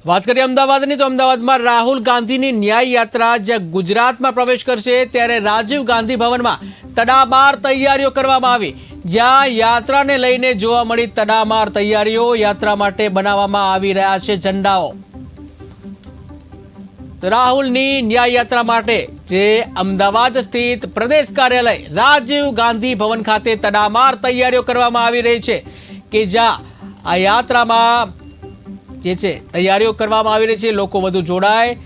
વાત કરીએ અમદાવાદની તો અમદાવાદમાં રાહુલ ગાંધીની ન્યાય યાત્રા જ્યાં ગુજરાતમાં પ્રવેશ કરશે ત્યારે રાજીવ ગાંધી ભવનમાં તડામાર તૈયારીઓ કરવામાં આવી। જ્યાં યાત્રાને લઈને જોવા મળી તડામાર તૈયારીઓ। યાત્રા માટે બનાવવામાં આવી રહ્યા છે ઝંડાઓ। રાહુલની ન્યાય યાત્રા માટે જે અમદાવાદ સ્થિત પ્રદેશ કાર્યાલય રાજીવ ગાંધી ભવન ખાતે તડામાર તૈયારીઓ કરવામાં આવી રહી છે કે જ્યાં આ યાત્રામાં જે છે તૈયારીઓ કરવામાં આવી રહી છે। લોકો વધુ જોડાય,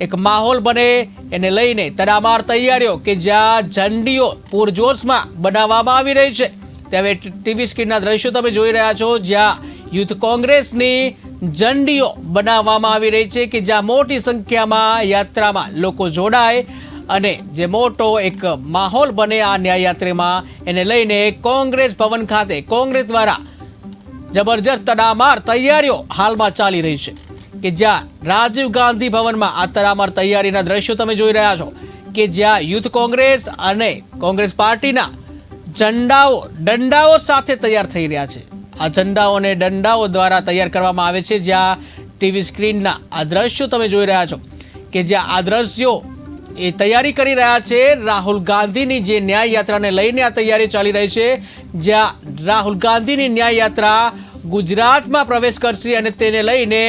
એક માહોલ બને એને લઈને તડામાર તૈયારીઓ કે જ્યાં ઝંડીઓ પૂરજોશમાં બનાવવામાં આવી રહી છે। ત્યારે ટીવી સ્ક્રીનના દ્રશ્યો તમે જોઈ રહ્યા છો જ્યાં યુથ કોંગ્રેસની ઝંડીઓ બનાવવામાં આવી રહી છે કે જ્યાં મોટી સંખ્યામાં યાત્રામાં લોકો જોડાય અને જે મોટો એક માહોલ બને આ ન્યાય યાત્રામાં એને લઈને કોંગ્રેસ ભવન ખાતે કોંગ્રેસ દ્વારા જબરજસ્ત તડામાર તૈયારીઓ હાલમાં ચાલી રહી છે કે જ્યાં રાજીવ ગાંધી ભવનમાં આ તડામાર તૈયારીના દ્રશ્યો તમે જોઈ રહ્યા છો કે જ્યાં યુથ કોંગ્રેસ અને કોંગ્રેસ પાર્ટીના ઝંડાઓ દંડાઓ સાથે તૈયાર થઈ રહ્યા છે। આ ઝંડાઓ અને દંડાઓ દ્વારા તૈયાર કરવામાં આવે છે। જ્યાં ટીવી સ્ક્રીનના આ દ્રશ્યો તમે જોઈ રહ્યા છો કે જ્યાં આ દ્રશ્યો એ તૈયારી કરી રહ્યા છે રાહુલ ગાંધીની જે ન્યાય યાત્રાને લઈને આ તૈયારી ચાલી રહી છે। જ્યાં રાહુલ ગાંધીની ન્યાય યાત્રા ગુજરાતમાં પ્રવેશ કરશે અને તેને લઈને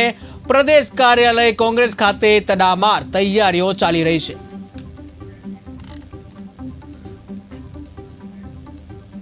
પ્રદેશ કાર્યાલય કોંગ્રેસ ખાતે તડામાર તૈયારીઓ ચાલી રહી છે।